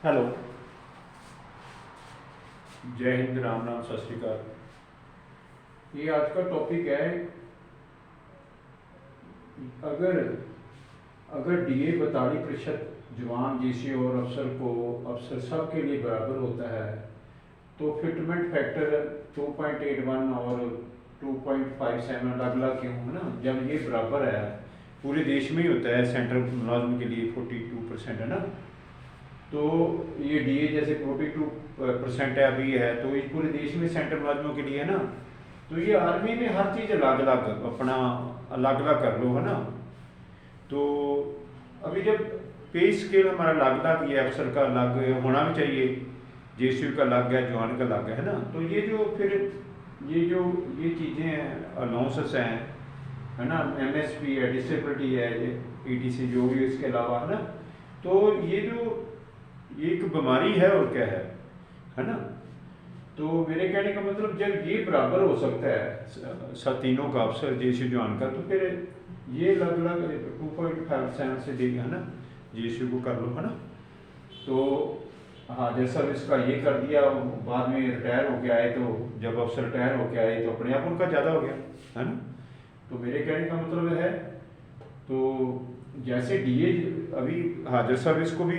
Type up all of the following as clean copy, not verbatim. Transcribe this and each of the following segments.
Hello. जय हिंद, राम राम, सत श्रीकाल। ये आज का टॉपिक है, अगर अगर डीए 42% जवान जीसी और अफसर सब के लिए बराबर होता है तो फिटमेंट फैक्टर 2.81 और 2.57 अलग अलग क्यों है ना, जब ये बराबर है। पूरे देश में ही होता है, सेंट्रल मुलाजम के लिए 42% है ना। तो ये डीए जैसे 42% है अभी है, तो ये पूरे देश में सेंट्रल मुलाजमों के लिए है ना। तो ये आर्मी में हर चीज़ अलग अलग अपना अलग अलग कर लो है ना। तो अभी जब पे स्केल हमारा अलग अलग है, अफसर का अलग होना भी चाहिए, जेसीयू का अलग है, जवान का अलग है ना। तो ये जो फिर ये चीज़ें हैं, अलाउंसेस हैं है ना, एमएसपी है, डिसेबिलिटी है, ये ईटीसी जो भी इसके अलावा है ना। तो ये एक बीमारी है और क्या है ना। तो मेरे कहने का मतलब जब ये बराबर हो सकता है तीनों का, अफसर जेसीयू जवान का, तो फिर ये अलग अलग 2.57 से देगा है ना, जेसीयू को कर लो है ना। तो हाँ, जैसा इसका ये कर दिया, बाद में रिटायर होके आए, तो जब अफसर रिटायर होके आए तो अपने आप उनका ज़्यादा हो गया है ना। तो मेरे कहने का मतलब है, तो जैसे डीए अभी हाजिर सर्विस को भी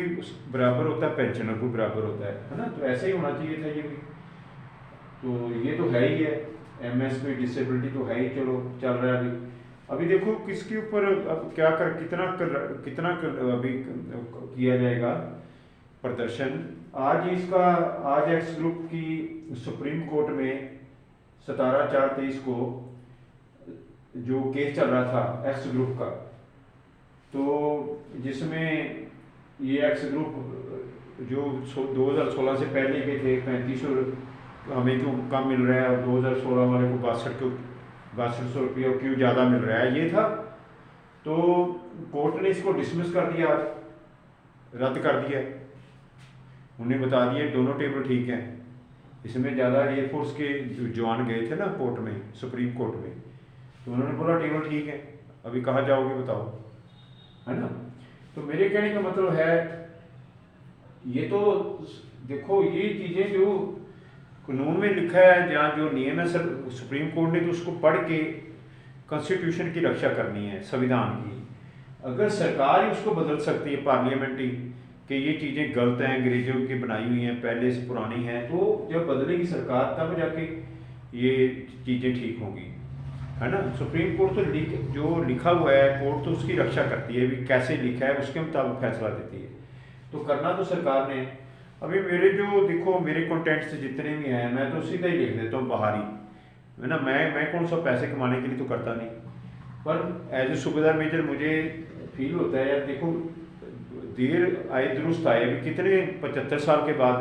बराबर होता है, पेंशनर को बराबर होता है ना। तो ऐसे ही होना चाहिए था ये भी। तो ये तो है ही है, एमएसपी डिसेबिलिटी तो है ही, चलो चल रहा है अभी। अभी देखो किसके ऊपर अब क्या कर कितना अभी किया जाएगा प्रदर्शन। आज एक्स ग्रुप की सुप्रीम कोर्ट में 17/4/23 को जो केस चल रहा था एक्स ग्रुप का, तो जिसमें ये एक्स ग्रुप जो 2016 से पहले के थे 3500 हमें क्यों कम मिल रहा है, और 2016 वाले को 6200 रुपये क्यों ज़्यादा मिल रहा है, ये था। तो कोर्ट ने इसको डिसमिस कर दिया, रद्द कर दिया। उन्हें बता दिया दोनों टेबल ठीक हैं। इसमें ज़्यादा एयरफोर्स के जो जवान गए थे ना कोर्ट में, सुप्रीम कोर्ट में, तो उन्होंने बोला टेबल ठीक है, अभी कहाँ जाओगे बताओ है ना। तो मेरे कहने का मतलब है, ये तो देखो ये चीज़ें जो कानून में लिखा है, जहाँ जो नियम है सर, सुप्रीम कोर्ट ने तो उसको पढ़ के कॉन्स्टिट्यूशन की रक्षा करनी है, संविधान की। अगर सरकार ही उसको बदल सकती है, पार्लियामेंट ही, कि ये चीज़ें गलत हैं, अंग्रेजों की बनाई हुई हैं, पहले से पुरानी हैं, तो जब बदलेगी सरकार तब जाके ये चीज़ें ठीक होंगी है ना। सुप्रीम कोर्ट तो जो लिखा हुआ है, कोर्ट तो उसकी रक्षा करती है, भी कैसे लिखा है उसके मुताबिक फैसला देती है। तो करना तो सरकार ने। अभी मेरे जो देखो मेरे कंटेंट्स जितने भी हैं, मैं तो सीधा ही लिख देता हूँ बाहरी है ना। मैं कौन सा पैसे कमाने के लिए तो करता नहीं, पर एज ए सूबेदार मेजर मुझे फील होता है यार, देखो देर आए दुरुस्त आए। अभी कितने 75 साल के बाद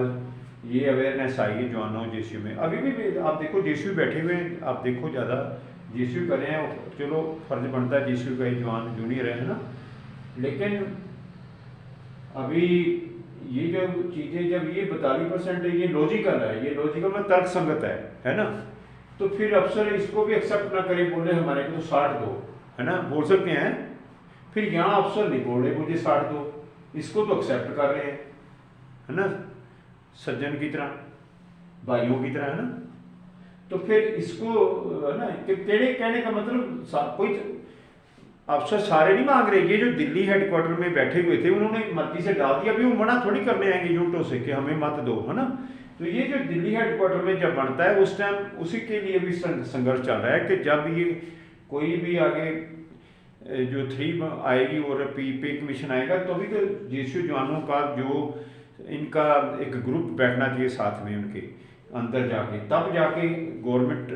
ये अवेयरनेस आई है जवानों जेसीयू में। अभी भी आप देखो जेसीयू बैठे हुए हैं, आप देखो ज़्यादा जेसीयू कर रहे हैं, चलो फर्ज बनता है जेसीयू का ही जवान जूनियर है ना। लेकिन अभी ये जो चीज़ें, जब ये 42% है, ये लॉजिकल है, ये लॉजिकल में तर्क संगत है ना। तो फिर अफसर इसको भी एक्सेप्ट ना करे, बोले हमारे को तो 60 दो है ना, बोल सकते हैं। फिर यहाँ अफसर नहीं बोल रहे मुझे 60 दो, इसको तो एक्सेप्ट कर रहे हैं है ना, सज्जन की तरह, भाइयों की तरह है ना। तो फिर इसको है ना, तेरे कहने का मतलब कोई अफसर सारे नहीं मांग रहे। ये जो दिल्ली हेडक्वार्टर में बैठे हुए थे उन्होंने मर्जी से डाल दिया, अभी वो मना थोड़ी करने आएंगे यूनिटों से कि हमें मत दो है ना। तो ये जो दिल्ली हेडक्वार्टर में जब बनता है उस टाइम उसी के लिए भी संघर्ष चल रहा है कि जब ये कोई भी आगे जो 3 आएगी और पे कमीशन आएगा, तो अभी तो जेसीयू जवानों का जो इनका एक ग्रुप बैठना चाहिए साथ में उनके अंदर जाके, तब जाके गवर्नमेंट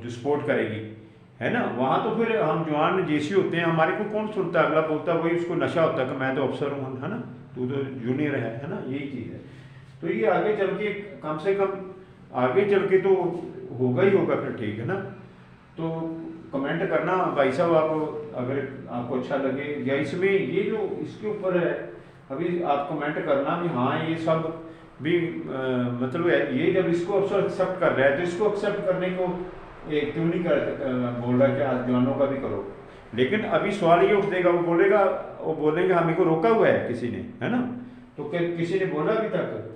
जो सपोर्ट करेगी है ना। वहाँ तो फिर हम जवान जेसी होते हैं, हमारे को कौन सुनता है, अगला बोलता है वही उसको नशा होता है कि मैं तो अफसर हूँ है ना, तू तो जूनियर है ना, यही चीज़ है। तो ये आगे चल के कम से कम आगे चल के तो होगा ही होगा फिर, ठीक है ना। तो कमेंट करना भाई साहब आप, अगर आपको अच्छा लगे, या इसमें ये जो इसके ऊपर है अभी आप कमेंट करना भी, हाँ ये सब भी मतलब ये जब इसको अफसर एक्सेप्ट कर रहा है तो इसको एक्सेप्ट करने को क्यों नहीं बोल रहा कि आज जवानों का भी करो। लेकिन अभी सवाल ये उठेगा, वो बोलेंगे हमें को रोका हुआ है किसी ने है ना। तो किसी ने बोला अभी तक?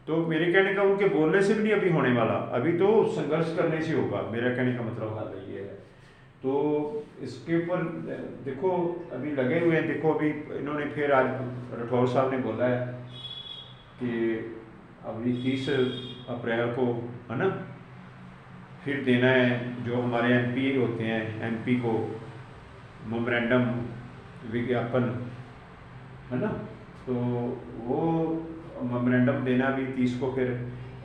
तो मेरे कहने का उनके बोलने से भी नहीं अभी होने वाला, अभी तो संघर्ष करने से होगा, मेरा कहने का मतलब हाल ये है। तो इसके ऊपर देखो अभी लगे हुए हैं। देखो अभी इन्होंने फिर आज राठौर साहब ने बोला है कि अभी 30 अप्रैल को, है ना, फिर देना है जो हमारे एमपी होते हैं, एमपी को मेमोरेंडम विज्ञापन, है ना, तो वो मेमोरेंडम देना भी 30 को। फिर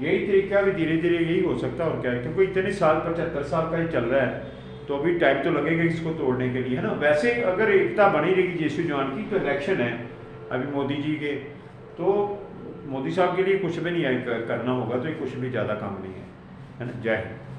यही तरीका भी धीरे धीरे यही हो सकता है और क्या है, क्योंकि इतने साल 75 साल का ही चल रहा है, तो अभी टाइम तो लगेगा इसको तोड़ने के लिए, है ना। वैसे अगर एकता बनी रहेगी जेएसयू जवान की, तो इलेक्शन है अभी मोदी जी के, तो मोदी साहब के लिए कुछ भी नहीं करना होगा, तो ये कुछ भी ज़्यादा काम नहीं है ना। जय हिंद।